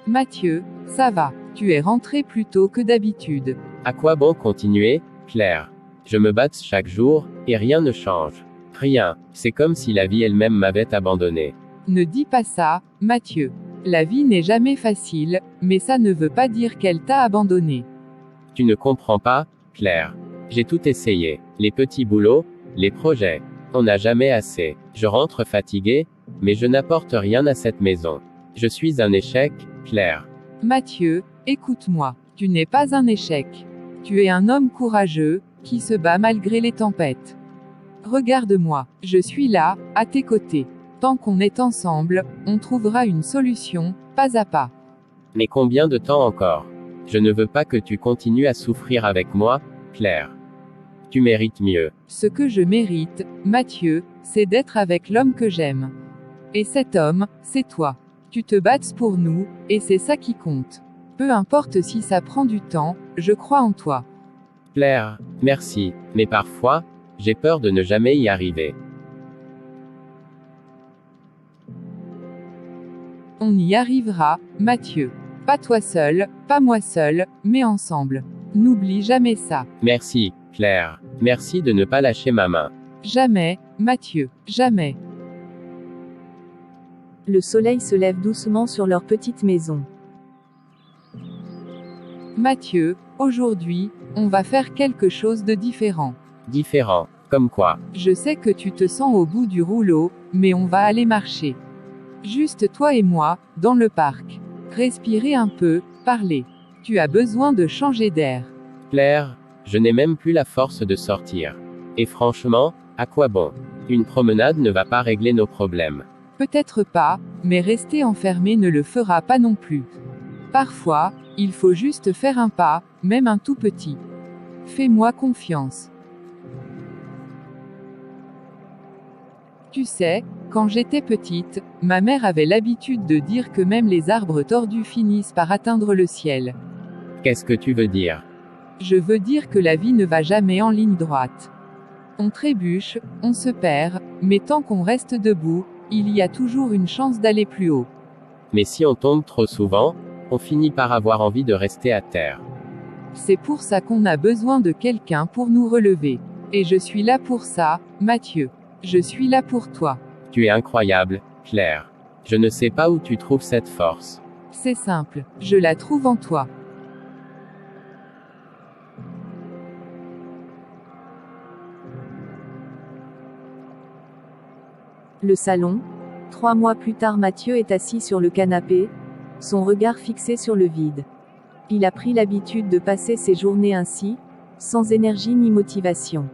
Mathieu, ça va. Tu es rentré plus tôt que d'habitude. À quoi bon continuer, Claire? Je me batte chaque jour, et rien ne change. Rien. C'est comme si la vie elle-même m'avait abandonné. Ne dis pas ça, Mathieu. La vie n'est jamais facile, mais ça ne veut pas dire qu'elle t'a abandonné. Tu ne comprends pas, Claire. J'ai tout essayé. Les petits boulots, les projets. On n'a jamais assez. Je rentre fatigué, mais je n'apporte rien à cette maison. Je suis un échec, Claire. Mathieu, écoute-moi. Tu n'es pas un échec. Tu es un homme courageux, qui se bat malgré les tempêtes. Regarde-moi. Je suis là, à tes côtés. Tant qu'on est ensemble, on trouvera une solution, pas à pas. Mais combien de temps encore? Je ne veux pas que tu continues à souffrir avec moi, Claire. Tu mérites mieux. Ce que je mérite, Mathieu, c'est d'être avec l'homme que j'aime. Et cet homme, c'est toi. Tu te battes pour nous, et c'est ça qui compte. Peu importe si ça prend du temps, je crois en toi. Claire, merci, mais parfois, j'ai peur de ne jamais y arriver. On y arrivera, Mathieu. Pas toi seul, pas moi seul, mais ensemble. N'oublie jamais ça. Merci, Claire. Merci de ne pas lâcher ma main. Jamais, Mathieu, jamais. Le soleil se lève doucement sur leur petite maison. Mathieu, aujourd'hui, on va faire quelque chose de différent. Différent. Comme quoi? Je sais que tu te sens au bout du rouleau, mais on va aller marcher. Juste toi et moi, dans le parc. Respirer un peu, parler. Tu as besoin de changer d'air. Claire, je n'ai même plus la force de sortir. Et franchement, à quoi bon? Une promenade ne va pas régler nos problèmes. Peut-être pas, mais rester enfermé ne le fera pas non plus. Parfois, il faut juste faire un pas, même un tout petit. Fais-moi confiance. Tu sais, quand j'étais petite, ma mère avait l'habitude de dire que même les arbres tordus finissent par atteindre le ciel. Qu'est-ce que tu veux dire? Je veux dire que la vie ne va jamais en ligne droite. On trébuche, on se perd, mais tant qu'on reste debout, il y a toujours une chance d'aller plus haut. Mais si on tombe trop souvent, on finit par avoir envie de rester à terre. C'est pour ça qu'on a besoin de quelqu'un pour nous relever. Et je suis là pour ça, Mathieu. Je suis là pour toi. Tu es incroyable, Claire. Je ne sais pas où tu trouves cette force. C'est simple, je la trouve en toi. Le salon. 3 mois plus tard, Mathieu est assis sur le canapé, son regard fixé sur le vide. Il a pris l'habitude de passer ses journées ainsi, sans énergie ni motivation.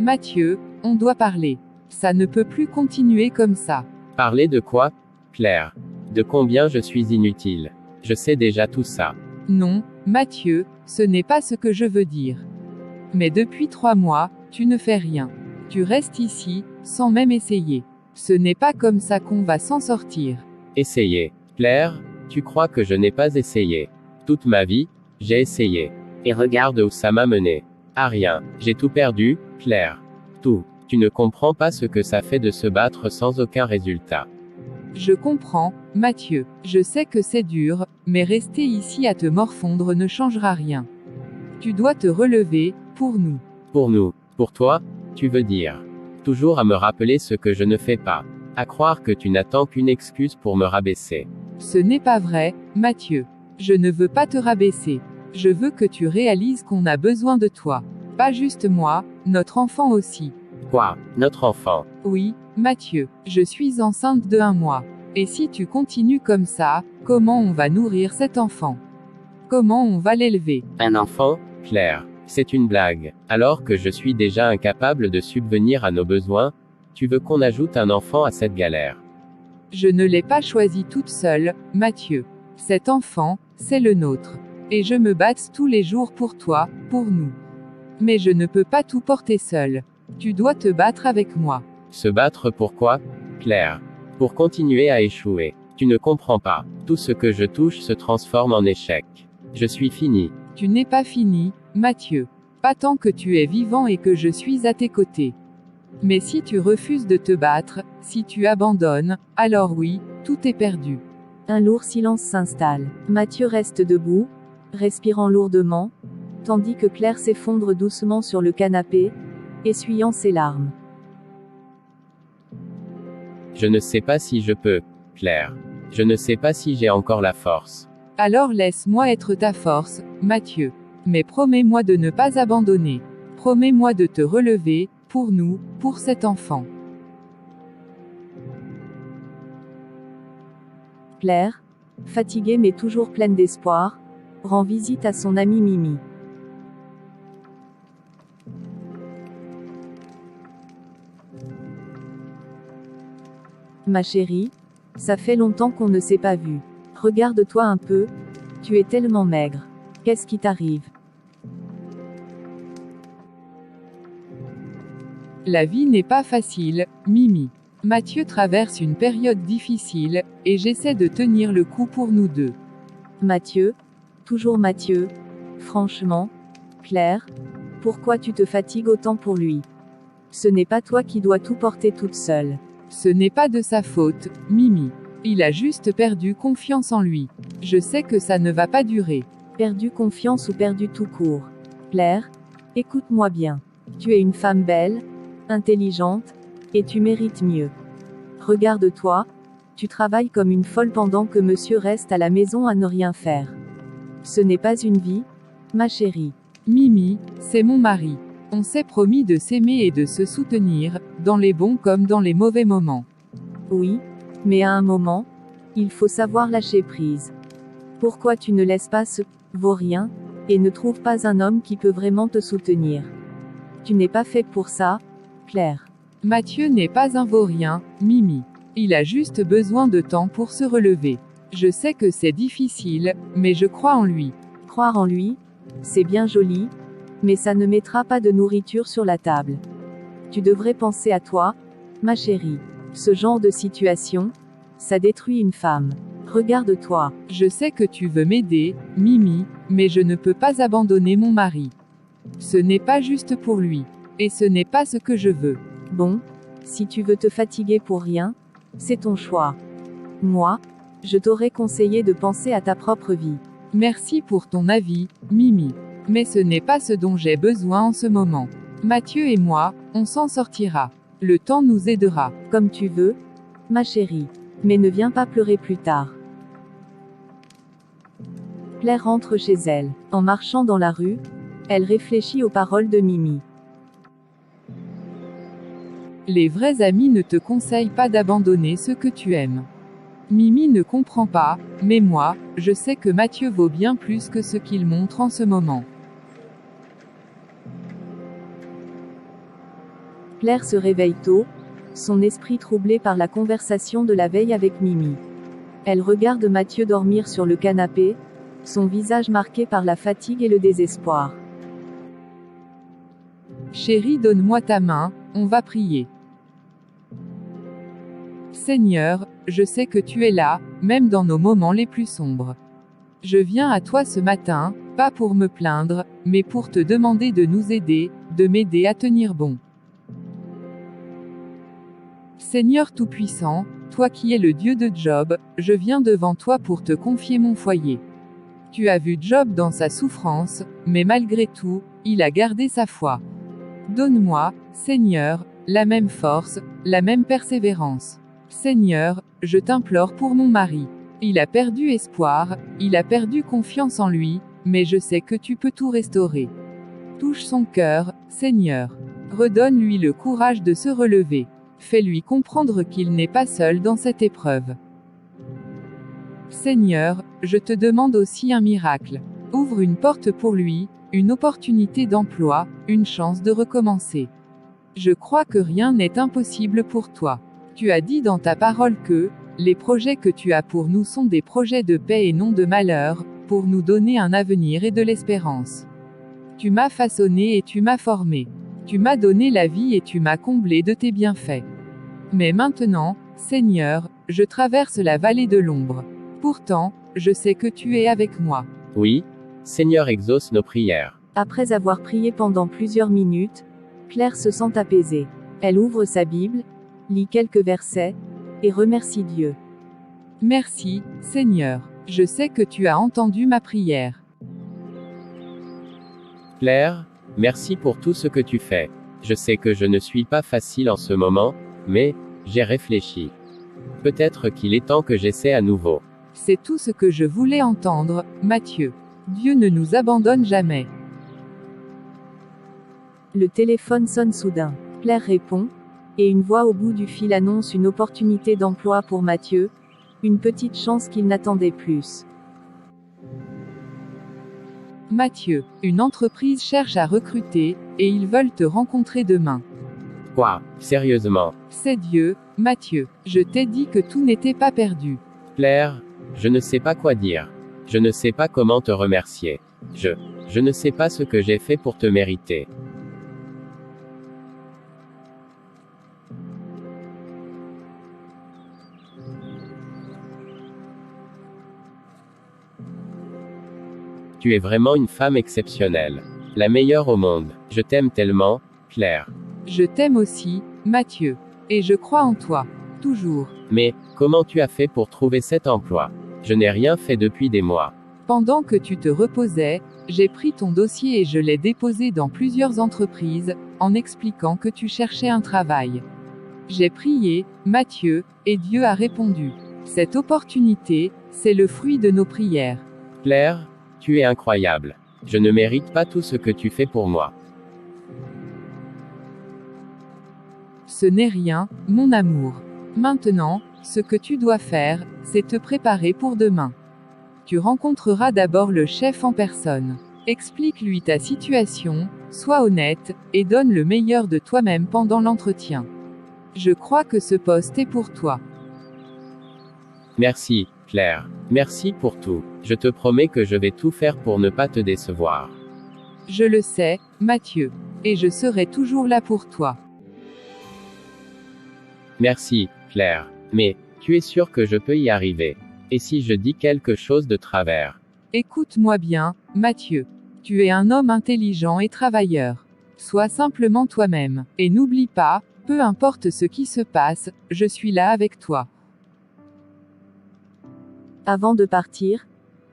Mathieu, on doit parler. Ça ne peut plus continuer comme ça. Parler de quoi, Claire? De combien je suis inutile? Je sais déjà tout ça. Non, Mathieu, ce n'est pas ce que je veux dire. Mais depuis 3 mois, tu ne fais rien. Tu restes ici, sans même essayer. Ce n'est pas comme ça qu'on va s'en sortir. Essayer. Claire, tu crois que je n'ai pas essayé? Toute ma vie, j'ai essayé. Et regarde où ça m'a mené. À rien. J'ai tout perdu, Claire. Tout. Tu ne comprends pas ce que ça fait de se battre sans aucun résultat. Je comprends, Mathieu. Je sais que c'est dur, mais rester ici à te morfondre ne changera rien. Tu dois te relever, pour nous. Pour nous. Pour toi, tu veux dire. Toujours à me rappeler ce que je ne fais pas. À croire que tu n'attends qu'une excuse pour me rabaisser. Ce n'est pas vrai, Mathieu. Je ne veux pas te rabaisser. Je veux que tu réalises qu'on a besoin de toi. Pas juste moi, notre enfant aussi. Quoi? Notre enfant? Oui, Mathieu, je suis enceinte de 1 mois. Et si tu continues comme ça, comment on va nourrir cet enfant? Comment on va l'élever? Un enfant, Claire? C'est une blague. Alors que je suis déjà incapable de subvenir à nos besoins, tu veux qu'on ajoute un enfant à cette galère? Je ne l'ai pas choisi toute seule, Mathieu. Cet enfant, c'est le nôtre. Et je me batte tous les jours pour toi, pour nous. Mais je ne peux pas tout porter seul. Tu dois te battre avec moi. Se battre pourquoi, Claire? Pour continuer à échouer. Tu ne comprends pas. Tout ce que je touche se transforme en échec. Je suis fini. Tu n'es pas fini, Mathieu. Pas tant que tu es vivant et que je suis à tes côtés. Mais si tu refuses de te battre, si tu abandonnes, alors oui, tout est perdu. Un lourd silence s'installe. Mathieu reste debout, respirant lourdement, tandis que Claire s'effondre doucement sur le canapé, essuyant ses larmes. Je ne sais pas si je peux, Claire. Je ne sais pas si j'ai encore la force. Alors laisse-moi être ta force, Mathieu. Mais promets-moi de ne pas abandonner. Promets-moi de te relever, pour nous, pour cet enfant. Claire, fatiguée mais toujours pleine d'espoir, rend visite à son amie Mimi. Ma chérie, ça fait longtemps qu'on ne s'est pas vu. Regarde-toi un peu, tu es tellement maigre. Qu'est-ce qui t'arrive? La vie n'est pas facile, Mimi. Mathieu traverse une période difficile, et j'essaie de tenir le coup pour nous deux. Mathieu, toujours Mathieu. Franchement, Claire, pourquoi tu te fatigues autant pour lui? Ce n'est pas toi qui dois tout porter toute seule. Ce n'est pas de sa faute, Mimi. Il a juste perdu confiance en lui. Je sais que ça ne va pas durer. Perdu confiance ou perdu tout court? Claire, écoute-moi bien. Tu es une femme belle, intelligente, et tu mérites mieux. Regarde-toi, tu travailles comme une folle pendant que monsieur reste à la maison à ne rien faire. Ce n'est pas une vie, ma chérie. Mimi, c'est mon mari. On s'est promis de s'aimer et de se soutenir, dans les bons comme dans les mauvais moments. Oui, mais à un moment, il faut savoir lâcher prise. Pourquoi tu ne laisses pas ce vaurien, et ne trouves pas un homme qui peut vraiment te soutenir? Tu n'es pas fait pour ça, Claire. Mathieu n'est pas un vaurien, Mimi. Il a juste besoin de temps pour se relever. Je sais que c'est difficile, mais je crois en lui. Croire en lui, c'est bien joli, mais ça ne mettra pas de nourriture sur la table. Tu devrais penser à toi, ma chérie. Ce genre de situation, ça détruit une femme. Regarde-toi. Je sais que tu veux m'aider, Mimi, mais je ne peux pas abandonner mon mari. Ce n'est pas juste pour lui. Et ce n'est pas ce que je veux. Bon, si tu veux te fatiguer pour rien, c'est ton choix. Moi, je t'aurais conseillé de penser à ta propre vie. Merci pour ton avis, Mimi. Mais ce n'est pas ce dont j'ai besoin en ce moment. Mathieu et moi, on s'en sortira. Le temps nous aidera. Comme tu veux, ma chérie. Mais ne viens pas pleurer plus tard. Claire rentre chez elle. En marchant dans la rue, elle réfléchit aux paroles de Mimi. Les vrais amis ne te conseillent pas d'abandonner ce que tu aimes. Mimi ne comprend pas, mais moi, je sais que Mathieu vaut bien plus que ce qu'il montre en ce moment. Claire se réveille tôt, son esprit troublé par la conversation de la veille avec Mimi. Elle regarde Mathieu dormir sur le canapé, son visage marqué par la fatigue et le désespoir. Chérie, donne-moi ta main, on va prier. Seigneur, je sais que tu es là, même dans nos moments les plus sombres. Je viens à toi ce matin, pas pour me plaindre, mais pour te demander de nous aider, de m'aider à tenir bon. Seigneur Tout-Puissant, toi qui es le Dieu de Job, je viens devant toi pour te confier mon foyer. Tu as vu Job dans sa souffrance, mais malgré tout, il a gardé sa foi. Donne-moi, Seigneur, la même force, la même persévérance. Seigneur, je t'implore pour mon mari. Il a perdu espoir, il a perdu confiance en lui, mais je sais que tu peux tout restaurer. Touche son cœur, Seigneur. Redonne-lui le courage de se relever. Fais-lui comprendre qu'il n'est pas seul dans cette épreuve. Seigneur, je te demande aussi un miracle. Ouvre une porte pour lui, une opportunité d'emploi, une chance de recommencer. Je crois que rien n'est impossible pour toi. Tu as dit dans ta parole que, les projets que tu as pour nous sont des projets de paix et non de malheur, pour nous donner un avenir et de l'espérance. Tu m'as façonné et tu m'as formé. Tu m'as donné la vie et tu m'as comblé de tes bienfaits. Mais maintenant, Seigneur, je traverse la vallée de l'ombre. Pourtant, je sais que tu es avec moi. Oui, Seigneur exauce nos prières. Après avoir prié pendant plusieurs minutes, Claire se sent apaisée. Elle ouvre sa Bible, lit quelques versets, et remercie Dieu. Merci, Seigneur. Je sais que tu as entendu ma prière. Claire, merci pour tout ce que tu fais. Je sais que je ne suis pas facile en ce moment, mais j'ai réfléchi. Peut-être qu'il est temps que j'essaie à nouveau. C'est tout ce que je voulais entendre, Mathieu. Dieu ne nous abandonne jamais. Le téléphone sonne soudain. Claire répond, et une voix au bout du fil annonce une opportunité d'emploi pour Mathieu, une petite chance qu'il n'attendait plus. Mathieu, une entreprise cherche à recruter, et ils veulent te rencontrer demain. Quoi? Sérieusement? C'est Dieu, Mathieu. Je t'ai dit que tout n'était pas perdu. Claire, je ne sais pas quoi dire. Je ne sais pas comment te remercier. Je ne sais pas ce que j'ai fait pour te mériter. Tu es vraiment une femme exceptionnelle. La meilleure au monde. Je t'aime tellement, Claire. Je t'aime aussi, Mathieu. Et je crois en toi. Toujours. Mais, comment tu as fait pour trouver cet emploi? Je n'ai rien fait depuis des mois. Pendant que tu te reposais, j'ai pris ton dossier et je l'ai déposé dans plusieurs entreprises, en expliquant que tu cherchais un travail. J'ai prié, Mathieu, et Dieu a répondu. Cette opportunité, c'est le fruit de nos prières. Claire, tu es incroyable. Je ne mérite pas tout ce que tu fais pour moi. Ce n'est rien, mon amour. Maintenant, ce que tu dois faire, c'est te préparer pour demain. Tu rencontreras d'abord le chef en personne. Explique-lui ta situation, sois honnête, et donne le meilleur de toi-même pendant l'entretien. Je crois que ce poste est pour toi. Merci, Claire. Merci pour tout. Je te promets que je vais tout faire pour ne pas te décevoir. Je le sais, Mathieu. Et je serai toujours là pour toi. Merci, Claire. Mais, tu es sûr que je peux y arriver? Et si je dis quelque chose de travers? Écoute-moi bien, Mathieu. Tu es un homme intelligent et travailleur. Sois simplement toi-même. Et n'oublie pas, peu importe ce qui se passe, je suis là avec toi. Avant de partir,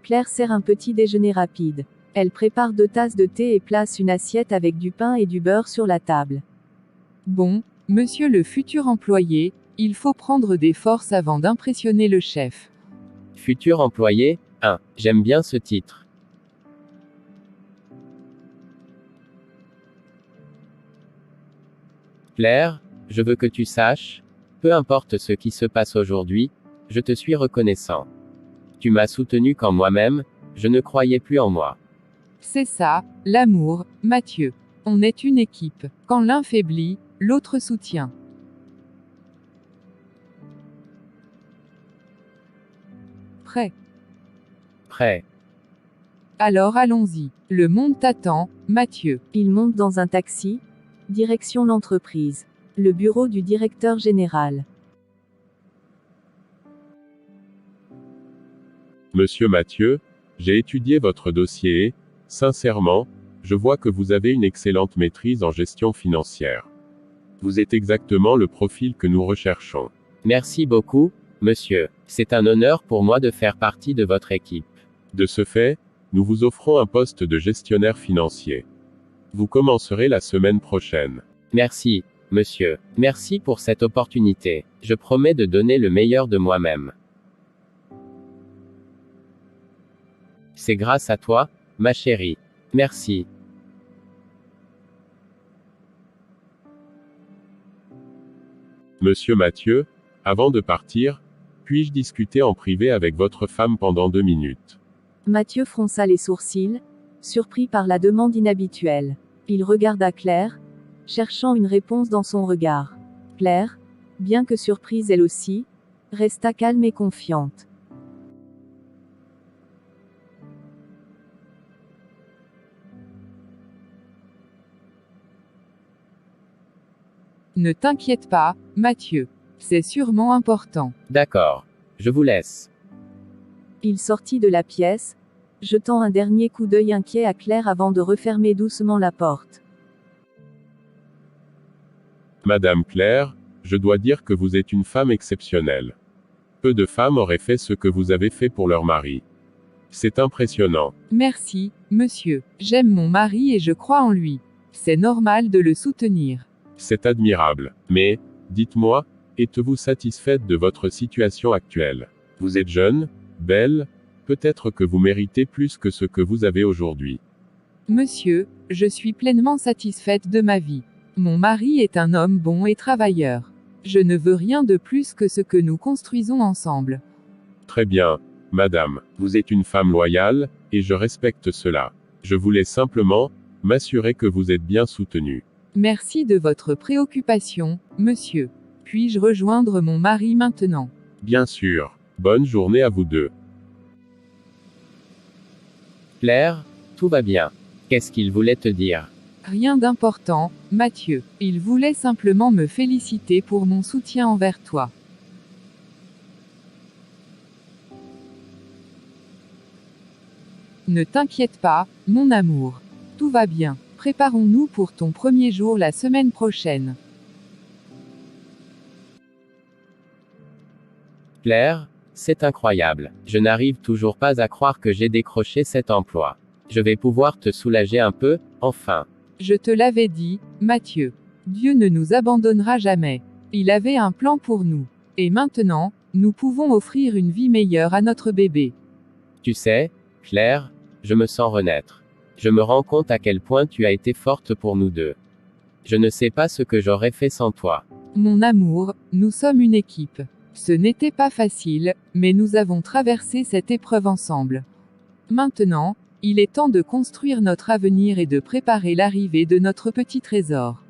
Claire sert un petit déjeuner rapide. Elle prépare 2 tasses de thé et place une assiette avec du pain et du beurre sur la table. Bon, monsieur le futur employé, il faut prendre des forces avant d'impressionner le chef. Futur employé? J'aime bien ce titre. Claire, je veux que tu saches, peu importe ce qui se passe aujourd'hui, je te suis reconnaissant. Tu m'as soutenu quand moi-même, je ne croyais plus en moi. C'est ça, l'amour, Mathieu. On est une équipe. Quand l'un faiblit, l'autre soutient. Prêt? Prêt. Alors allons-y. Le monde t'attend, Mathieu. Il monte dans un taxi, direction l'entreprise. Le bureau du directeur général. Monsieur Mathieu, j'ai étudié votre dossier et, sincèrement, je vois que vous avez une excellente maîtrise en gestion financière. Vous êtes exactement le profil que nous recherchons. Merci beaucoup, monsieur. C'est un honneur pour moi de faire partie de votre équipe. De ce fait, nous vous offrons un poste de gestionnaire financier. Vous commencerez la semaine prochaine. Merci, monsieur. Merci pour cette opportunité. Je promets de donner le meilleur de moi-même. C'est grâce à toi, ma chérie. Merci. Monsieur Mathieu, avant de partir, puis-je discuter en privé avec votre femme pendant 2 minutes? Mathieu fronça les sourcils, surpris par la demande inhabituelle. Il regarda Claire, cherchant une réponse dans son regard. Claire, bien que surprise elle aussi, resta calme et confiante. Ne t'inquiète pas, Mathieu. C'est sûrement important. D'accord. Je vous laisse. Il sortit de la pièce, jetant un dernier coup d'œil inquiet à Claire avant de refermer doucement la porte. Madame Claire, je dois dire que vous êtes une femme exceptionnelle. Peu de femmes auraient fait ce que vous avez fait pour leur mari. C'est impressionnant. Merci, monsieur. J'aime mon mari et je crois en lui. C'est normal de le soutenir. C'est admirable. Mais, dites-moi, êtes-vous satisfaite de votre situation actuelle? Vous êtes jeune, belle, peut-être que vous méritez plus que ce que vous avez aujourd'hui. Monsieur, je suis pleinement satisfaite de ma vie. Mon mari est un homme bon et travailleur. Je ne veux rien de plus que ce que nous construisons ensemble. Très bien, madame. Vous êtes une femme loyale, et je respecte cela. Je voulais simplement m'assurer que vous êtes bien soutenue. Merci de votre préoccupation, monsieur. Puis-je rejoindre mon mari maintenant? Bien sûr. Bonne journée à vous deux. Claire, tout va bien. Qu'est-ce qu'il voulait te dire? Rien d'important, Mathieu. Il voulait simplement me féliciter pour mon soutien envers toi. Ne t'inquiète pas, mon amour. Tout va bien. Préparons-nous pour ton premier jour la semaine prochaine. Claire, c'est incroyable. Je n'arrive toujours pas à croire que j'ai décroché cet emploi. Je vais pouvoir te soulager un peu, enfin. Je te l'avais dit, Mathieu. Dieu ne nous abandonnera jamais. Il avait un plan pour nous. Et maintenant, nous pouvons offrir une vie meilleure à notre bébé. Tu sais, Claire, je me sens renaître. Je me rends compte à quel point tu as été forte pour nous deux. Je ne sais pas ce que j'aurais fait sans toi. Mon amour, nous sommes une équipe. Ce n'était pas facile, mais nous avons traversé cette épreuve ensemble. Maintenant, il est temps de construire notre avenir et de préparer l'arrivée de notre petit trésor.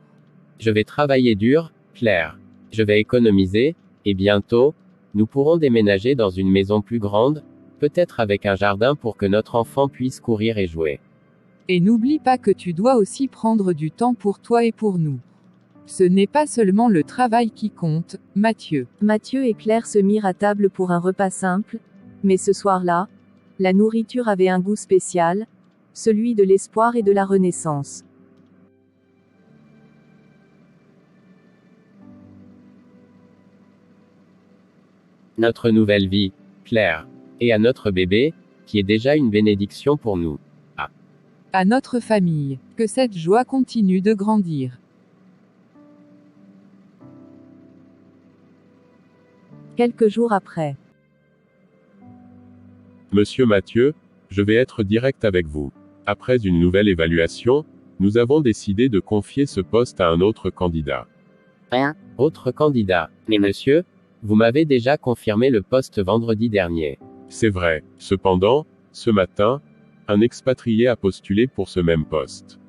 Je vais travailler dur, Claire. Je vais économiser, et bientôt, nous pourrons déménager dans une maison plus grande, peut-être avec un jardin pour que notre enfant puisse courir et jouer. Et n'oublie pas que tu dois aussi prendre du temps pour toi et pour nous. Ce n'est pas seulement le travail qui compte, Mathieu. Mathieu et Claire se mirent à table pour un repas simple, mais ce soir-là, la nourriture avait un goût spécial, celui de l'espoir et de la renaissance. Notre nouvelle vie, Claire. Et à notre bébé, qui est déjà une bénédiction pour nous. À notre famille, que cette joie continue de grandir. Quelques jours après. Monsieur Mathieu, je vais être direct avec vous. Après une nouvelle évaluation, nous avons décidé de confier ce poste à un autre candidat. Autre candidat. Mais monsieur, vous m'avez déjà confirmé le poste vendredi dernier. C'est vrai. Cependant, ce matin, un expatrié a postulé pour ce même poste.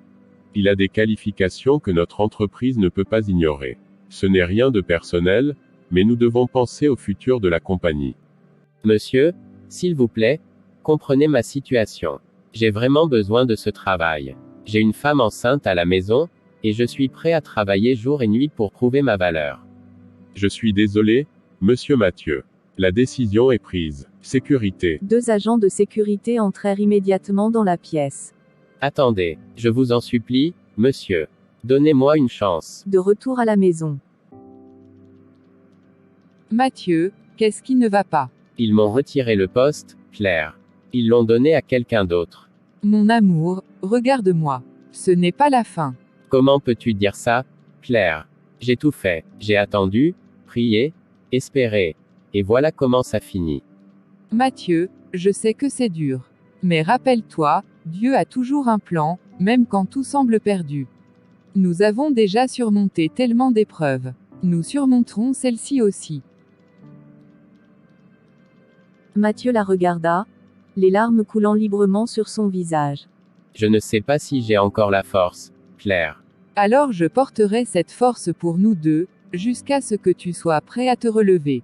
Il a des qualifications que notre entreprise ne peut pas ignorer. Ce n'est rien de personnel, mais nous devons penser au futur de la compagnie. Monsieur, s'il vous plaît, comprenez ma situation. J'ai vraiment besoin de ce travail. J'ai une femme enceinte à la maison, et je suis prêt à travailler jour et nuit pour prouver ma valeur. Je suis désolé, monsieur Mathieu. La décision est prise. Sécurité. 2 agents de sécurité entrèrent immédiatement dans la pièce. Attendez, je vous en supplie, monsieur. Donnez-moi une chance. De retour à la maison. Mathieu, qu'est-ce qui ne va pas? Ils m'ont retiré le poste, Claire. Ils l'ont donné à quelqu'un d'autre. Mon amour, regarde-moi. Ce n'est pas la fin. Comment peux-tu dire ça, Claire? J'ai tout fait. J'ai attendu, prié, espéré. Et voilà comment ça finit. Mathieu, je sais que c'est dur. Mais rappelle-toi, Dieu a toujours un plan, même quand tout semble perdu. Nous avons déjà surmonté tellement d'épreuves. Nous surmonterons celle-ci aussi. Mathieu la regarda, les larmes coulant librement sur son visage. Je ne sais pas si j'ai encore la force, Claire. Alors je porterai cette force pour nous deux, jusqu'à ce que tu sois prêt à te relever.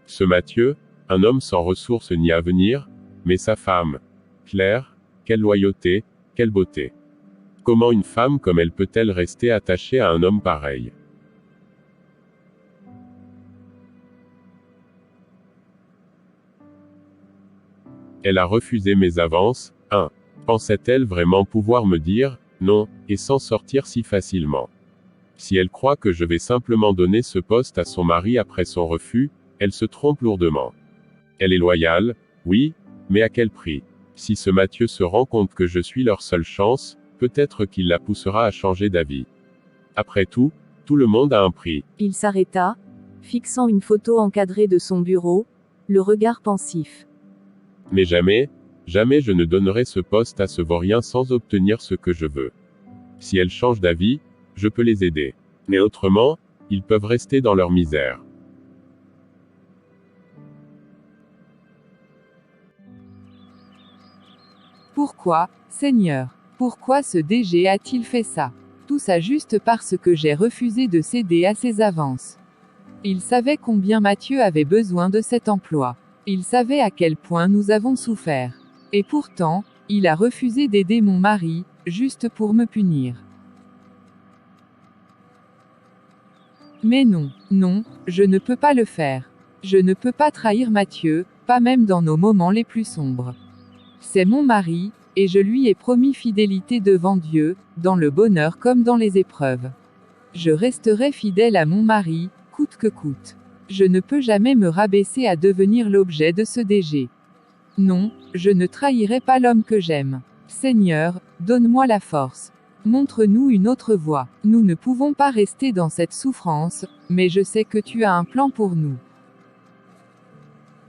Ce Mathieu, un homme sans ressources ni avenir, mais sa femme. Claire, quelle loyauté, quelle beauté. Comment une femme comme elle peut-elle rester attachée à un homme pareil? Elle a refusé mes avances, hein. Pensait-elle vraiment pouvoir me dire, non, et s'en sortir si facilement? Si elle croit que je vais simplement donner ce poste à son mari après son refus, elle se trompe lourdement. Elle est loyale, oui, mais à quel prix? Si ce Mathieu se rend compte que je suis leur seule chance, peut-être qu'il la poussera à changer d'avis. Après tout le monde a un prix. Il s'arrêta, fixant une photo encadrée de son bureau, le regard pensif. Mais jamais je ne donnerai ce poste à ce vaurien sans obtenir ce que je veux. Si elles changent d'avis, je peux les aider. Mais autrement, ils peuvent rester dans leur misère. Pourquoi, Seigneur? Pourquoi ce DG a-t-il fait ça? Tout ça juste parce que j'ai refusé de céder à ses avances. Il savait combien Mathieu avait besoin de cet emploi. Il savait à quel point nous avons souffert. Et pourtant, il a refusé d'aider mon mari, juste pour me punir. Mais non, je ne peux pas le faire. Je ne peux pas trahir Mathieu, pas même dans nos moments les plus sombres. C'est mon mari, et je lui ai promis fidélité devant Dieu, dans le bonheur comme dans les épreuves. Je resterai fidèle à mon mari, coûte que coûte. Je ne peux jamais me rabaisser à devenir l'objet de ce DG. Non, je ne trahirai pas l'homme que j'aime. Seigneur, donne-moi la force. Montre-nous une autre voie. Nous ne pouvons pas rester dans cette souffrance, mais je sais que tu as un plan pour nous.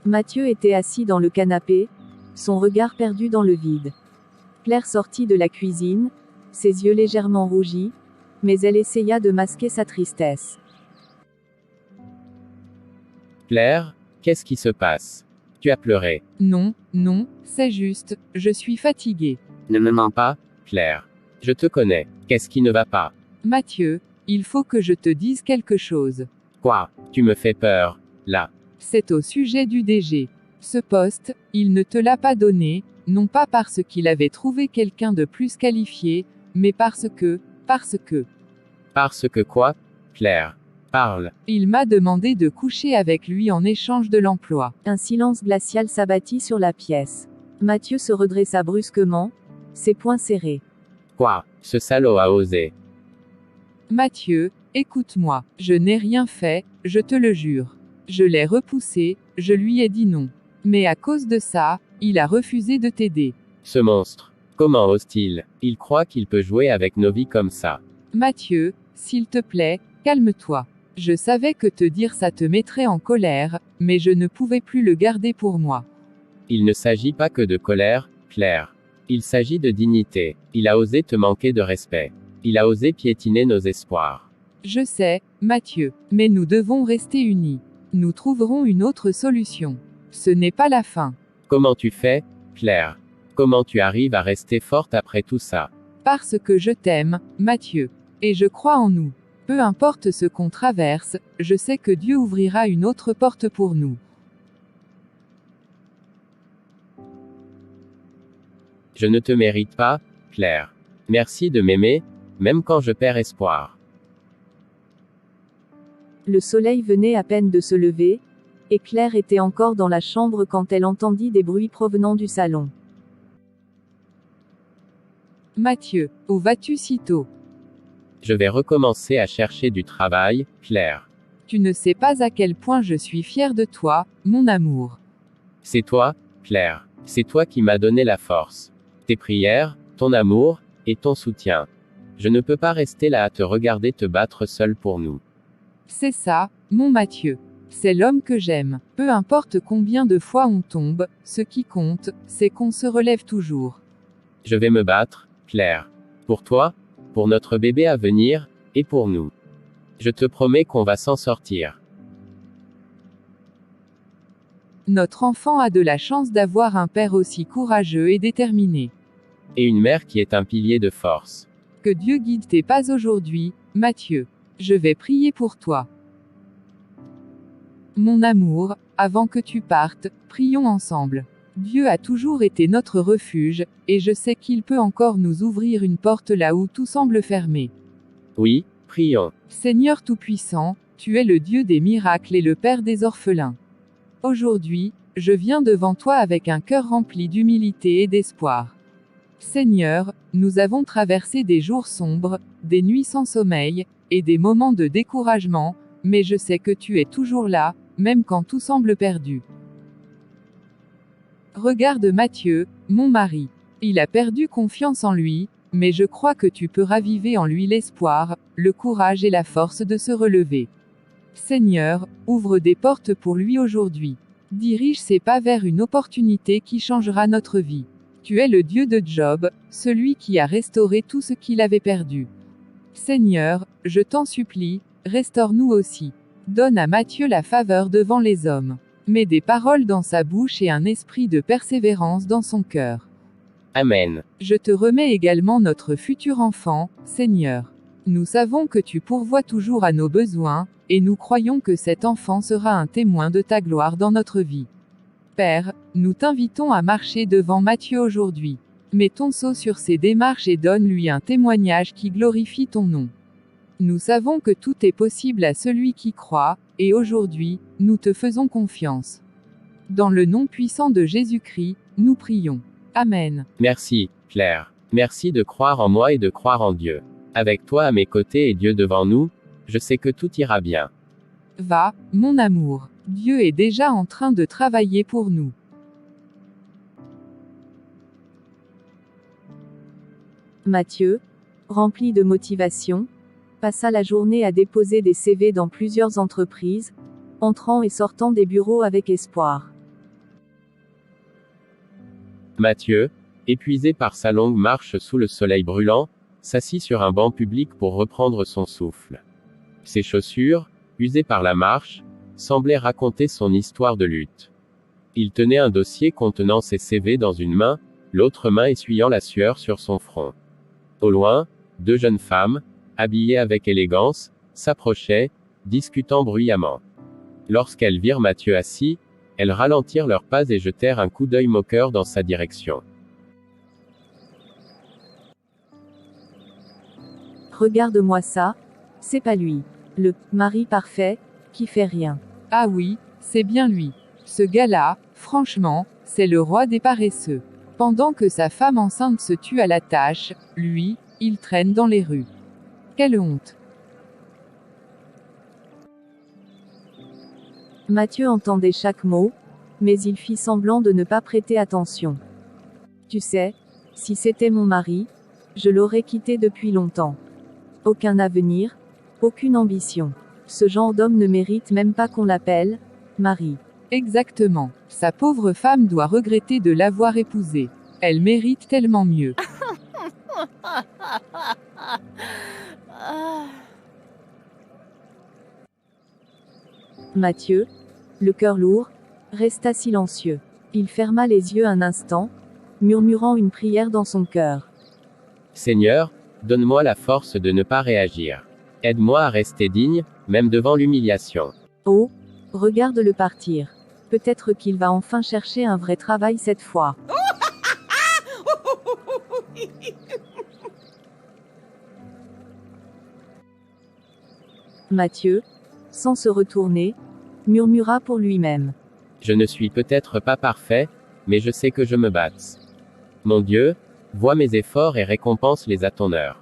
Mathieu était assis dans le canapé, son regard perdu dans le vide. Claire sortit de la cuisine, ses yeux légèrement rougis, mais elle essaya de masquer sa tristesse. Claire, qu'est-ce qui se passe? Tu as pleuré. Non, c'est juste, je suis fatiguée. Ne me mens pas, Claire. Je te connais. Qu'est-ce qui ne va pas? Mathieu, il faut que je te dise quelque chose. Quoi? Tu me fais peur, là. C'est au sujet du DG. Ce poste, il ne te l'a pas donné, non pas parce qu'il avait trouvé quelqu'un de plus qualifié, mais parce que... Parce que quoi? Claire. Parle. Il m'a demandé de coucher avec lui en échange de l'emploi. Un silence glacial s'abattit sur la pièce. Mathieu se redressa brusquement, ses poings serrés. Quoi? Ce salaud a osé. Mathieu, écoute-moi, je n'ai rien fait, je te le jure. Je l'ai repoussé, je lui ai dit non. Mais à cause de ça, il a refusé de t'aider. Ce monstre. Comment ose-t-il? Il croit qu'il peut jouer avec nos vies comme ça. Mathieu, s'il te plaît, calme-toi. Je savais que te dire ça te mettrait en colère, mais je ne pouvais plus le garder pour moi. Il ne s'agit pas que de colère, Claire. Il s'agit de dignité. Il a osé te manquer de respect. Il a osé piétiner nos espoirs. Je sais, Mathieu, mais nous devons rester unis. Nous trouverons une autre solution. Ce n'est pas la fin. Comment tu fais, Claire? Comment tu arrives à rester forte après tout ça? Parce que je t'aime, Mathieu. Et je crois en nous. Peu importe ce qu'on traverse, je sais que Dieu ouvrira une autre porte pour nous. Je ne te mérite pas, Claire. Merci de m'aimer, même quand je perds espoir. Le soleil venait à peine de se lever, et Claire était encore dans la chambre quand elle entendit des bruits provenant du salon. Mathieu, où vas-tu si tôt? Je vais recommencer à chercher du travail, Claire. Tu ne sais pas à quel point je suis fière de toi, mon amour. C'est toi, Claire. C'est toi qui m'as donné la force. Tes prières, ton amour, et ton soutien. Je ne peux pas rester là à te regarder te battre seul pour nous. C'est ça, mon Mathieu. C'est l'homme que j'aime. Peu importe combien de fois on tombe, ce qui compte, c'est qu'on se relève toujours. Je vais me battre, Claire. Pour toi, pour notre bébé à venir, et pour nous. Je te promets qu'on va s'en sortir. Notre enfant a de la chance d'avoir un père aussi courageux et déterminé. Et une mère qui est un pilier de force. Que Dieu guide tes pas aujourd'hui, Mathieu. Je vais prier pour toi. Mon amour, avant que tu partes, prions ensemble. Dieu a toujours été notre refuge, et je sais qu'il peut encore nous ouvrir une porte là où tout semble fermé. Oui, prions. Seigneur Tout-Puissant, tu es le Dieu des miracles et le Père des orphelins. Aujourd'hui, je viens devant toi avec un cœur rempli d'humilité et d'espoir. Seigneur, nous avons traversé des jours sombres, des nuits sans sommeil, et des moments de découragement, mais je sais que tu es toujours là, même quand tout semble perdu. Regarde Mathieu, mon mari. Il a perdu confiance en lui, mais je crois que tu peux raviver en lui l'espoir, le courage et la force de se relever. Seigneur, ouvre des portes pour lui aujourd'hui. Dirige ses pas vers une opportunité qui changera notre vie. Tu es le Dieu de Job, celui qui a restauré tout ce qu'il avait perdu. Seigneur, je t'en supplie, restaure-nous aussi. Donne à Mathieu la faveur devant les hommes. Mets des paroles dans sa bouche et un esprit de persévérance dans son cœur. Amen. Je te remets également notre futur enfant, Seigneur. Nous savons que tu pourvois toujours à nos besoins, et nous croyons que cet enfant sera un témoin de ta gloire dans notre vie. Père, nous t'invitons à marcher devant Mathieu aujourd'hui. Mets ton sceau sur ses démarches et donne-lui un témoignage qui glorifie ton nom. Nous savons que tout est possible à celui qui croit, et aujourd'hui, nous te faisons confiance. Dans le nom puissant de Jésus-Christ, nous prions. Amen. Merci, Claire. Merci de croire en moi et de croire en Dieu. Avec toi à mes côtés et Dieu devant nous, je sais que tout ira bien. Va, mon amour. Dieu est déjà en train de travailler pour nous. Mathieu, rempli de motivation, passa la journée à déposer des CV dans plusieurs entreprises, entrant et sortant des bureaux avec espoir. Mathieu, épuisé par sa longue marche sous le soleil brûlant, s'assit sur un banc public pour reprendre son souffle. Ses chaussures, usées par la marche, semblaient raconter son histoire de lutte. Il tenait un dossier contenant ses CV dans une main, l'autre main essuyant la sueur sur son front. Au loin, deux jeunes femmes, habillées avec élégance, s'approchaient, discutant bruyamment. Lorsqu'elles virent Mathieu assis, elles ralentirent leurs pas et jetèrent un coup d'œil moqueur dans sa direction. Regarde-moi ça, c'est pas lui. Le mari parfait, qui fait rien. Ah oui, c'est bien lui. Ce gars-là, franchement, c'est le roi des paresseux. Pendant que sa femme enceinte se tue à la tâche, lui, il traîne dans les rues. Quelle honte. Mathieu entendait chaque mot, mais il fit semblant de ne pas prêter attention. Tu sais, si c'était mon mari, je l'aurais quitté depuis longtemps. Aucun avenir, aucune ambition. Ce genre d'homme ne mérite même pas qu'on l'appelle mari. Exactement. Sa pauvre femme doit regretter de l'avoir épousé. Elle mérite tellement mieux. Mathieu, le cœur lourd, resta silencieux. Il ferma les yeux un instant, murmurant une prière dans son cœur. Seigneur, donne-moi la force de ne pas réagir. Aide-moi à rester digne, même devant l'humiliation. Oh, regarde-le partir. Peut-être qu'il va enfin chercher un vrai travail cette fois. Mathieu, sans se retourner, murmura pour lui-même. Je ne suis peut-être pas parfait, mais je sais que je me batte. Mon Dieu, vois mes efforts et récompense-les à ton heure.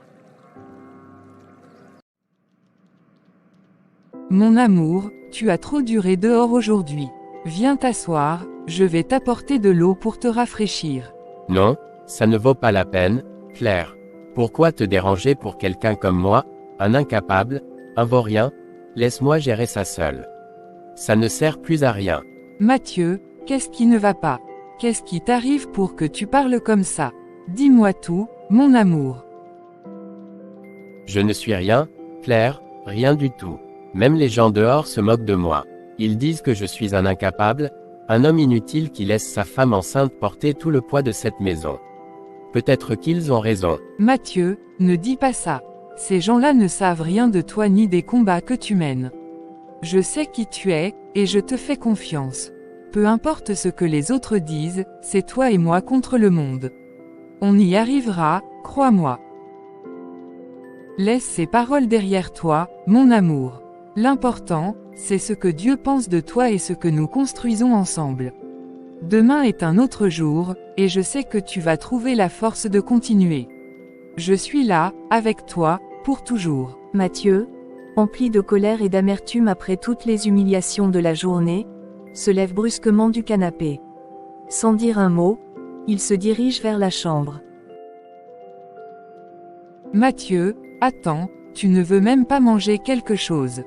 Mon amour, tu as trop duré dehors aujourd'hui. Viens t'asseoir, je vais t'apporter de l'eau pour te rafraîchir. Non, ça ne vaut pas la peine, Claire. Pourquoi te déranger pour quelqu'un comme moi, un incapable, un vaurien? Laisse-moi gérer ça seul. Ça ne sert plus à rien. Mathieu, qu'est-ce qui ne va pas? Qu'est-ce qui t'arrive pour que tu parles comme ça? Dis-moi tout, mon amour. Je ne suis rien, Claire, rien du tout. Même les gens dehors se moquent de moi. Ils disent que je suis un incapable, un homme inutile qui laisse sa femme enceinte porter tout le poids de cette maison. Peut-être qu'ils ont raison. Mathieu, ne dis pas ça. Ces gens-là ne savent rien de toi ni des combats que tu mènes. Je sais qui tu es, et je te fais confiance. Peu importe ce que les autres disent, c'est toi et moi contre le monde. On y arrivera, crois-moi. Laisse ces paroles derrière toi, mon amour. L'important, c'est ce que Dieu pense de toi et ce que nous construisons ensemble. Demain est un autre jour, et je sais que tu vas trouver la force de continuer. Je suis là, avec toi, pour toujours. Mathieu, empli de colère et d'amertume après toutes les humiliations de la journée, se lève brusquement du canapé. Sans dire un mot, il se dirige vers la chambre. Mathieu, attends, tu ne veux même pas manger quelque chose.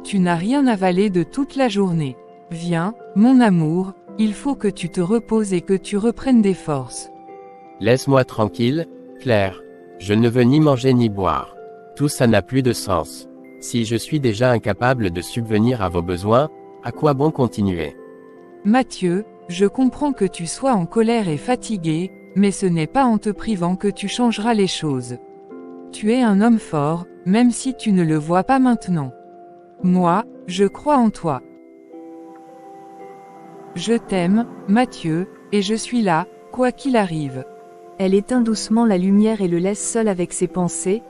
Tu n'as rien avalé de toute la journée. Viens, mon amour, il faut que tu te reposes et que tu reprennes des forces. Laisse-moi tranquille, Claire. Je ne veux ni manger ni boire. Tout ça n'a plus de sens. Si je suis déjà incapable de subvenir à vos besoins, à quoi bon continuer? Mathieu, je comprends que tu sois en colère et fatigué, mais ce n'est pas en te privant que tu changeras les choses. Tu es un homme fort, même si tu ne le vois pas maintenant. Moi, je crois en toi. Je t'aime, Mathieu, et je suis là, quoi qu'il arrive. Elle éteint doucement la lumière et le laisse seul avec ses pensées,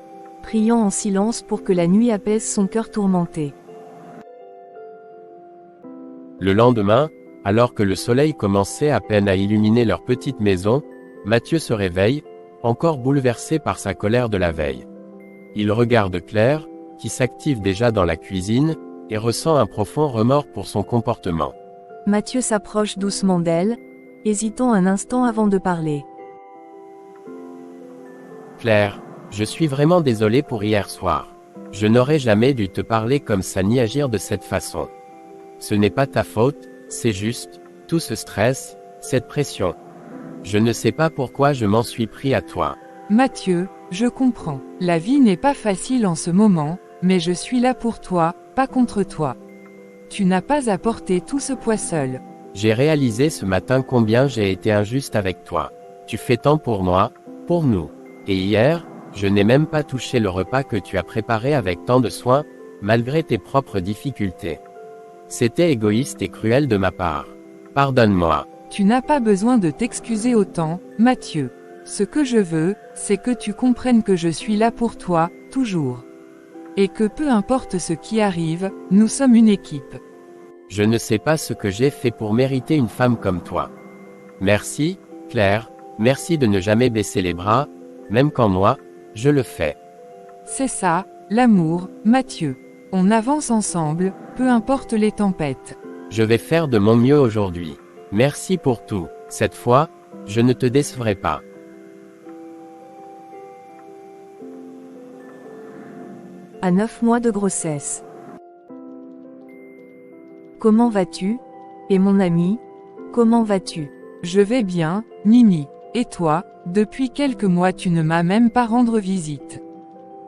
priant en silence pour que la nuit apaise son cœur tourmenté. Le lendemain, alors que le soleil commençait à peine à illuminer leur petite maison, Mathieu se réveille, encore bouleversé par sa colère de la veille. Il regarde Claire, qui s'active déjà dans la cuisine, et ressent un profond remords pour son comportement. Mathieu s'approche doucement d'elle, hésitant un instant avant de parler. Claire, je suis vraiment désolé pour hier soir. Je n'aurais jamais dû te parler comme ça ni agir de cette façon. Ce n'est pas ta faute, c'est juste, tout ce stress, cette pression. Je ne sais pas pourquoi je m'en suis pris à toi. Mathieu, je comprends. La vie n'est pas facile en ce moment, mais je suis là pour toi, pas contre toi. Tu n'as pas à porter tout ce poids seul. J'ai réalisé ce matin combien j'ai été injuste avec toi. Tu fais tant pour moi, pour nous. Et hier, je n'ai même pas touché le repas que tu as préparé avec tant de soin, malgré tes propres difficultés. C'était égoïste et cruel de ma part. Pardonne-moi. Tu n'as pas besoin de t'excuser autant, Mathieu. Ce que je veux, c'est que tu comprennes que je suis là pour toi, toujours. Et que peu importe ce qui arrive, nous sommes une équipe. Je ne sais pas ce que j'ai fait pour mériter une femme comme toi. Merci, Claire, merci de ne jamais baisser les bras, même quand moi, je le fais. C'est ça, l'amour, Mathieu. On avance ensemble, peu importe les tempêtes. Je vais faire de mon mieux aujourd'hui. Merci pour tout. Cette fois, je ne te décevrai pas. À 9 mois de grossesse. Comment vas-tu? Et mon ami, comment vas-tu? Je vais bien, Nini. Et toi, depuis quelques mois tu ne m'as même pas rendre visite.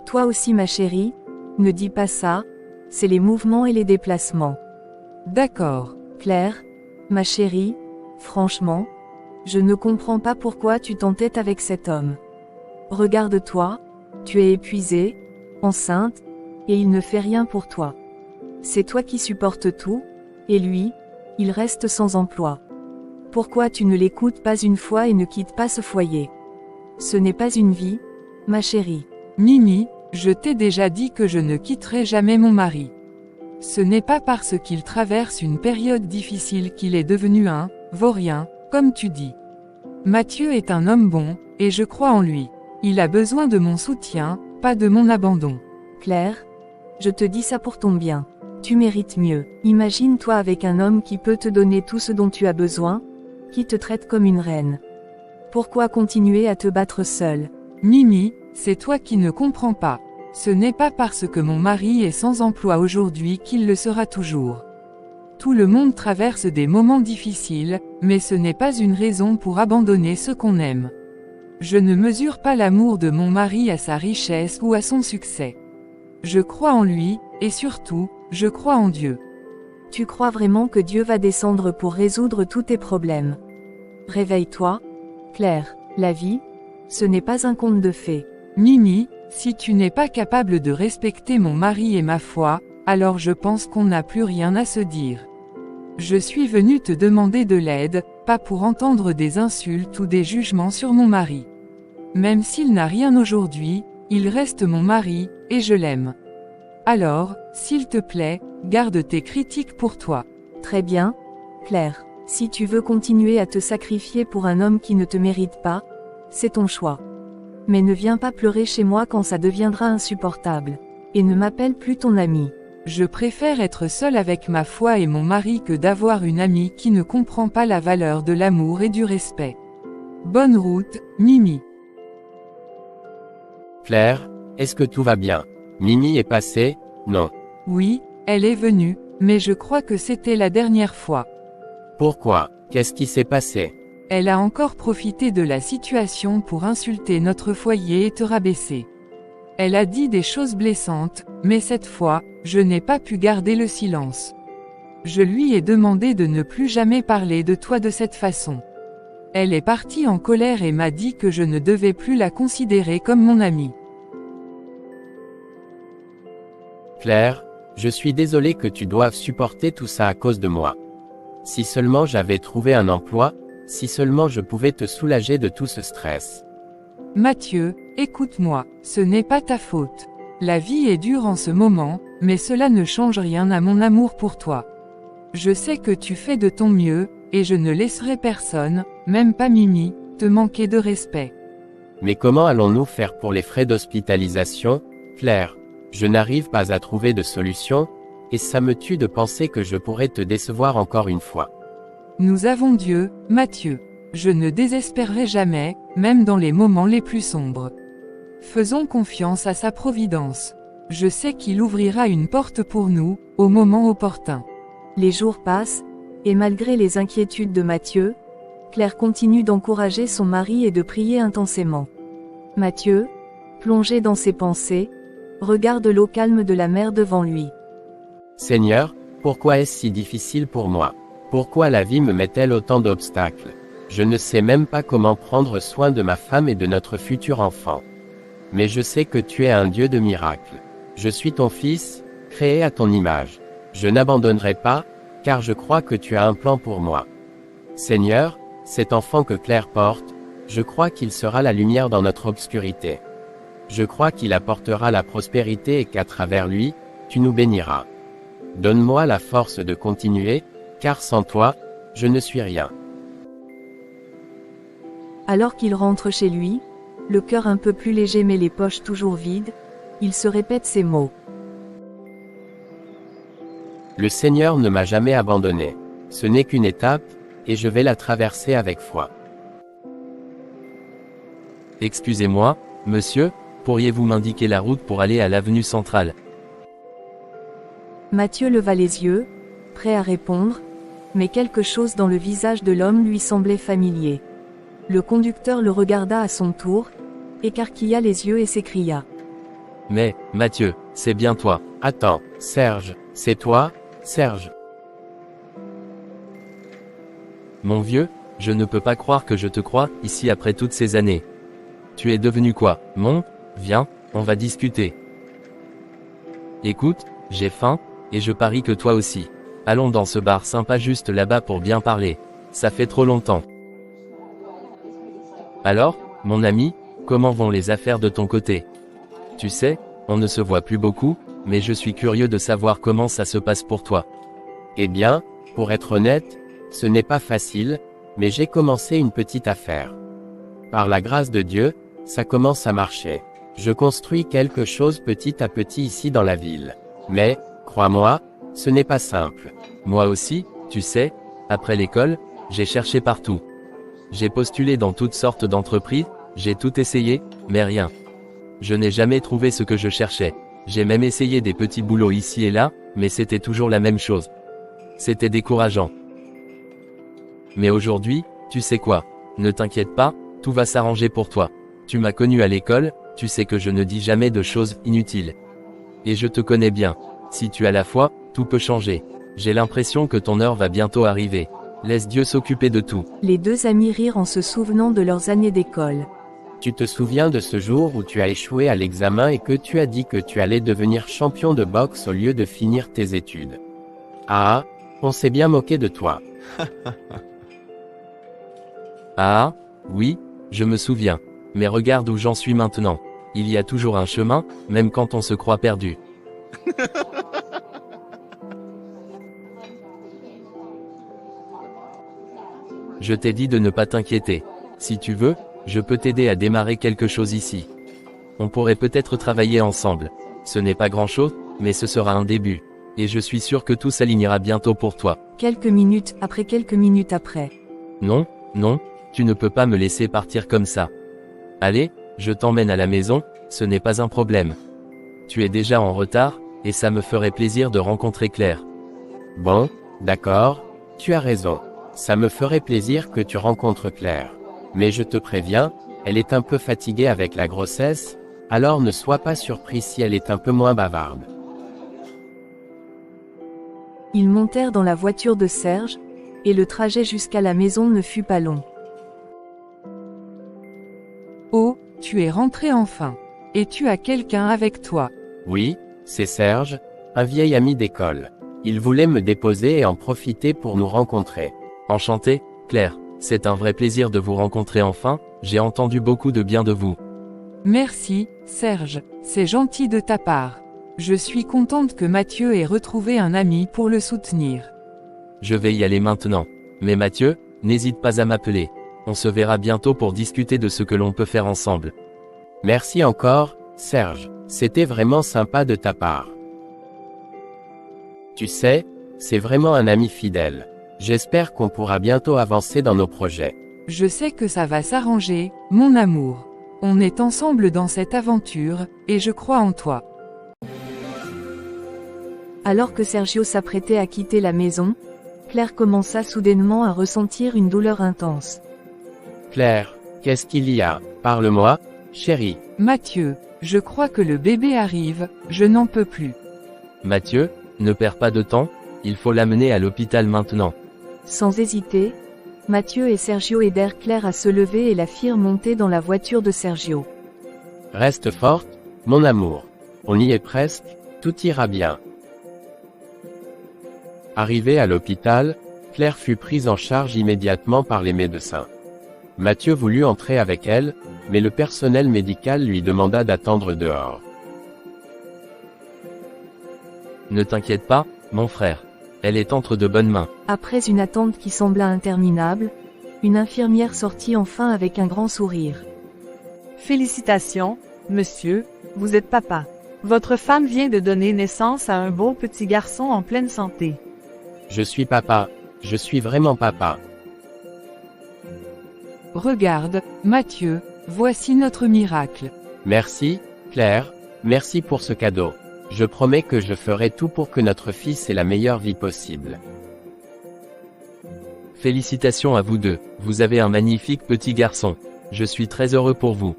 Toi aussi ma chérie, ne dis pas ça, c'est les mouvements et les déplacements. D'accord. Claire, ma chérie, franchement, je ne comprends pas pourquoi tu t'entêtes avec cet homme. Regarde-toi, tu es épuisée, enceinte, et il ne fait rien pour toi. C'est toi qui supportes tout, et lui, il reste sans emploi. Pourquoi tu ne l'écoutes pas une fois et ne quittes pas ce foyer? Ce n'est pas une vie, ma chérie. Nini, je t'ai déjà dit que je ne quitterai jamais mon mari. Ce n'est pas parce qu'il traverse une période difficile qu'il est devenu un vaurien, comme tu dis. Mathieu est un homme bon, et je crois en lui. Il a besoin de mon soutien, pas de mon abandon. Claire, je te dis ça pour ton bien. Tu mérites mieux. Imagine-toi avec un homme qui peut te donner tout ce dont tu as besoin, qui te traite comme une reine. Pourquoi continuer à te battre seule? Nini, c'est toi qui ne comprends pas. Ce n'est pas parce que mon mari est sans emploi aujourd'hui qu'il le sera toujours. Tout le monde traverse des moments difficiles, mais ce n'est pas une raison pour abandonner ce qu'on aime. Je ne mesure pas l'amour de mon mari à sa richesse ou à son succès. Je crois en lui, et surtout, je crois en Dieu. Tu crois vraiment que Dieu va descendre pour résoudre tous tes problèmes? Réveille-toi, Claire, la vie, ce n'est pas un conte de fées. Nini, si tu n'es pas capable de respecter mon mari et ma foi, alors je pense qu'on n'a plus rien à se dire. Je suis venue te demander de l'aide, pas pour entendre des insultes ou des jugements sur mon mari. Même s'il n'a rien aujourd'hui, il reste mon mari, et je l'aime. Alors, s'il te plaît, garde tes critiques pour toi. Très bien, Claire. Si tu veux continuer à te sacrifier pour un homme qui ne te mérite pas, c'est ton choix. Mais ne viens pas pleurer chez moi quand ça deviendra insupportable. Et ne m'appelle plus ton ami. Je préfère être seule avec ma foi et mon mari que d'avoir une amie qui ne comprend pas la valeur de l'amour et du respect. Bonne route, Mimi. Claire, est-ce que tout va bien? Mimi est passée? Non. Oui, elle est venue, mais je crois que c'était la dernière fois. Pourquoi? Qu'est-ce qui s'est passé? Elle a encore profité de la situation pour insulter notre foyer et te rabaisser. Elle a dit des choses blessantes, mais cette fois, je n'ai pas pu garder le silence. Je lui ai demandé de ne plus jamais parler de toi de cette façon. Elle est partie en colère et m'a dit que je ne devais plus la considérer comme mon amie. Claire, je suis désolé que tu doives supporter tout ça à cause de moi. Si seulement j'avais trouvé un emploi, si seulement je pouvais te soulager de tout ce stress. Mathieu, écoute-moi, ce n'est pas ta faute. La vie est dure en ce moment, mais cela ne change rien à mon amour pour toi. Je sais que tu fais de ton mieux, et je ne laisserai personne, même pas Mimi, te manquer de respect. Mais comment allons-nous faire pour les frais d'hospitalisation, Claire? Je n'arrive pas à trouver de solution, et ça me tue de penser que je pourrais te décevoir encore une fois. Nous avons Dieu, Mathieu. Je ne désespérerai jamais, même dans les moments les plus sombres. Faisons confiance à sa providence. Je sais qu'il ouvrira une porte pour nous, au moment opportun. Les jours passent, et malgré les inquiétudes de Mathieu, Claire continue d'encourager son mari et de prier intensément. Mathieu, plongé dans ses pensées, regarde l'eau calme de la mer devant lui. Seigneur, pourquoi est-ce si difficile pour moi? Pourquoi la vie me met-elle autant d'obstacles? Je ne sais même pas comment prendre soin de ma femme et de notre futur enfant. Mais je sais que tu es un Dieu de miracles. Je suis ton fils, créé à ton image. Je n'abandonnerai pas, car je crois que tu as un plan pour moi. Seigneur, cet enfant que Claire porte, je crois qu'il sera la lumière dans notre obscurité. Je crois qu'il apportera la prospérité et qu'à travers lui, tu nous béniras. Donne-moi la force de continuer, car sans toi, je ne suis rien. Alors qu'il rentre chez lui, le cœur un peu plus léger mais les poches toujours vides, il se répète ces mots. Le Seigneur ne m'a jamais abandonné. Ce n'est qu'une étape, et je vais la traverser avec foi. Excusez-moi, monsieur, pourriez-vous m'indiquer la route pour aller à l'avenue centrale? Mathieu leva les yeux, prêt à répondre, mais quelque chose dans le visage de l'homme lui semblait familier. Le conducteur le regarda à son tour, écarquilla les yeux et s'écria. Mais, Mathieu, c'est bien toi. Attends, Serge, c'est toi, Serge? Mon vieux, je ne peux pas croire que je te crois, ici après toutes ces années. Tu es devenu quoi? Viens, on va discuter. Écoute, j'ai faim, et je parie que toi aussi. Allons dans ce bar sympa juste là-bas pour bien parler. Ça fait trop longtemps. Alors, mon ami, comment vont les affaires de ton côté? Tu sais, on ne se voit plus beaucoup, mais je suis curieux de savoir comment ça se passe pour toi. Eh bien, pour être honnête, ce n'est pas facile, mais j'ai commencé une petite affaire. Par la grâce de Dieu, ça commence à marcher. Je construis quelque chose petit à petit ici dans la ville. Mais, crois-moi, ce n'est pas simple. Moi aussi, tu sais, après l'école, j'ai cherché partout. J'ai postulé dans toutes sortes d'entreprises, j'ai tout essayé, mais rien. Je n'ai jamais trouvé ce que je cherchais. J'ai même essayé des petits boulots ici et là, mais c'était toujours la même chose. C'était décourageant. Mais aujourd'hui, tu sais quoi? Ne t'inquiète pas, tout va s'arranger pour toi. Tu m'as connu à l'école, tu sais que je ne dis jamais de choses inutiles. Et je te connais bien. Si tu as la foi, tout peut changer. J'ai l'impression que ton heure va bientôt arriver. Laisse Dieu s'occuper de tout. Les deux amis rirent en se souvenant de leurs années d'école. Tu te souviens de ce jour où tu as échoué à l'examen et que tu as dit que tu allais devenir champion de boxe au lieu de finir tes études? Ah, on s'est bien moqué de toi. Ah, oui, je me souviens. Mais regarde où j'en suis maintenant. Il y a toujours un chemin, même quand on se croit perdu. Je t'ai dit de ne pas t'inquiéter. Si tu veux, je peux t'aider à démarrer quelque chose ici. On pourrait peut-être travailler ensemble. Ce n'est pas grand-chose, mais ce sera un début. Et je suis sûr que tout s'alignera bientôt pour toi. Quelques minutes après. Non, non, tu ne peux pas me laisser partir comme ça. Allez, je t'emmène à la maison, ce n'est pas un problème. Tu es déjà en retard, et ça me ferait plaisir de rencontrer Claire. Bon, d'accord, tu as raison. Ça me ferait plaisir que tu rencontres Claire. Mais je te préviens, elle est un peu fatiguée avec la grossesse, alors ne sois pas surpris si elle est un peu moins bavarde. Ils montèrent dans la voiture de Serge, et le trajet jusqu'à la maison ne fut pas long. Oh, tu es rentré enfin. Et tu as quelqu'un avec toi. Oui, c'est Serge, un vieil ami d'école. Il voulait me déposer et en profiter pour nous rencontrer. Enchanté, Claire, c'est un vrai plaisir de vous rencontrer enfin, j'ai entendu beaucoup de bien de vous. Merci, Serge, c'est gentil de ta part. Je suis contente que Mathieu ait retrouvé un ami pour le soutenir. Je vais y aller maintenant. Mais Mathieu, n'hésite pas à m'appeler. On se verra bientôt pour discuter de ce que l'on peut faire ensemble. Merci encore, Serge, c'était vraiment sympa de ta part. Tu sais, c'est vraiment un ami fidèle. J'espère qu'on pourra bientôt avancer dans nos projets. Je sais que ça va s'arranger, mon amour. On est ensemble dans cette aventure, et je crois en toi. Alors que Sergio s'apprêtait à quitter la maison, Claire commença soudainement à ressentir une douleur intense. Claire, qu'est-ce qu'il y a? Parle-moi, chérie. Mathieu, je crois que le bébé arrive, je n'en peux plus. Mathieu, ne perds pas de temps, il faut l'amener à l'hôpital maintenant. Sans hésiter, Mathieu et Sergio aidèrent Claire à se lever et la firent monter dans la voiture de Sergio. Reste forte, mon amour. On y est presque, tout ira bien. Arrivée à l'hôpital, Claire fut prise en charge immédiatement par les médecins. Mathieu voulut entrer avec elle, mais le personnel médical lui demanda d'attendre dehors. Ne t'inquiète pas, mon frère. Elle est entre de bonnes mains. Après une attente qui sembla interminable, une infirmière sortit enfin avec un grand sourire. Félicitations, monsieur, vous êtes papa. Votre femme vient de donner naissance à un beau petit garçon en pleine santé. Je suis papa, je suis vraiment papa. Regarde, Mathieu, voici notre miracle. Merci, Claire, merci pour ce cadeau. Je promets que je ferai tout pour que notre fils ait la meilleure vie possible. Félicitations à vous deux, vous avez un magnifique petit garçon. Je suis très heureux pour vous.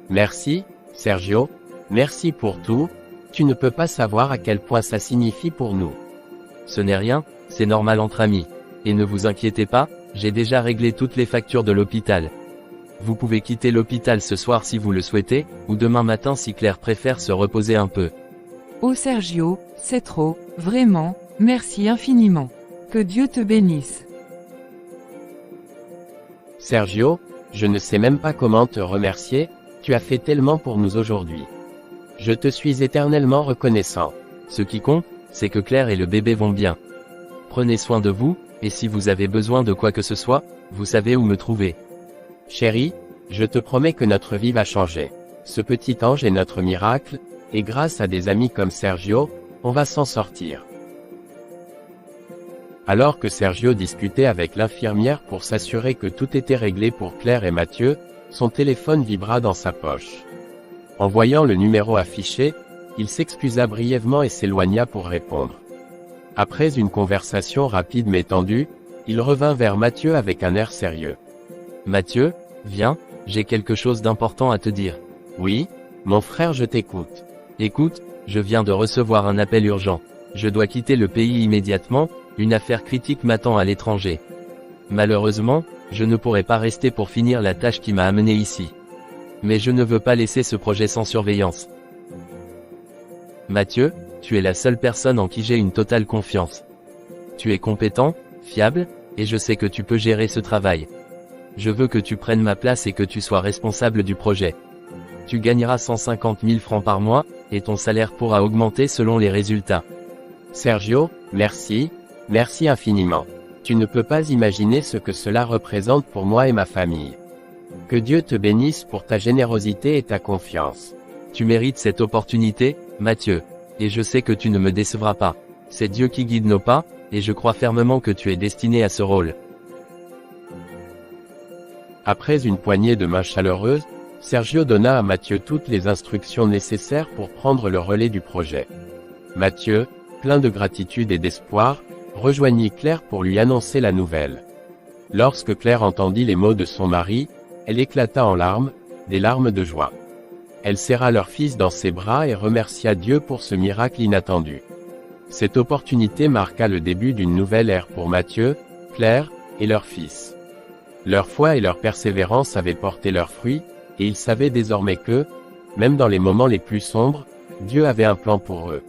Merci, Sergio, merci pour tout, tu ne peux pas savoir à quel point ça signifie pour nous. Ce n'est rien, c'est normal entre amis. Et ne vous inquiétez pas, j'ai déjà réglé toutes les factures de l'hôpital. Vous pouvez quitter l'hôpital ce soir si vous le souhaitez, ou demain matin si Claire préfère se reposer un peu. Oh Sergio, c'est trop, vraiment, merci infiniment. Que Dieu te bénisse. Sergio, je ne sais même pas comment te remercier, tu as fait tellement pour nous aujourd'hui. Je te suis éternellement reconnaissant. Ce qui compte, c'est que Claire et le bébé vont bien. Prenez soin de vous, et si vous avez besoin de quoi que ce soit, vous savez où me trouver. Chérie, je te promets que notre vie va changer. Ce petit ange est notre miracle, et grâce à des amis comme Sergio, on va s'en sortir. Alors que Sergio discutait avec l'infirmière pour s'assurer que tout était réglé pour Claire et Mathieu, son téléphone vibra dans sa poche. En voyant le numéro affiché, il s'excusa brièvement et s'éloigna pour répondre. Après une conversation rapide mais tendue, il revint vers Mathieu avec un air sérieux. Mathieu, viens, j'ai quelque chose d'important à te dire. Oui, mon frère, je t'écoute. Écoute, je viens de recevoir un appel urgent. Je dois quitter le pays immédiatement, une affaire critique m'attend à l'étranger. Malheureusement, je ne pourrai pas rester pour finir la tâche qui m'a amené ici. Mais je ne veux pas laisser ce projet sans surveillance. Mathieu, tu es la seule personne en qui j'ai une totale confiance. Tu es compétent, fiable, et je sais que tu peux gérer ce travail. Je veux que tu prennes ma place et que tu sois responsable du projet. Tu gagneras 150 000 francs par mois, et ton salaire pourra augmenter selon les résultats. Sergio, merci, Merci infiniment. Tu ne peux pas imaginer ce que cela représente pour moi et ma famille. Que Dieu te bénisse pour ta générosité et ta confiance. Tu mérites cette opportunité, Mathieu. Et je sais que tu ne me décevras pas. C'est Dieu qui guide nos pas, et je crois fermement que tu es destiné à ce rôle. Après une poignée de mains chaleureuses, Sergio donna à Mathieu toutes les instructions nécessaires pour prendre le relais du projet. Mathieu, plein de gratitude et d'espoir, rejoignit Claire pour lui annoncer la nouvelle. Lorsque Claire entendit les mots de son mari, elle éclata en larmes, des larmes de joie. Elle serra leur fils dans ses bras et remercia Dieu pour ce miracle inattendu. Cette opportunité marqua le début d'une nouvelle ère pour Mathieu, Claire, et leur fils. Leur foi et leur persévérance avaient porté leurs fruits, et ils savaient désormais que, même dans les moments les plus sombres, Dieu avait un plan pour eux.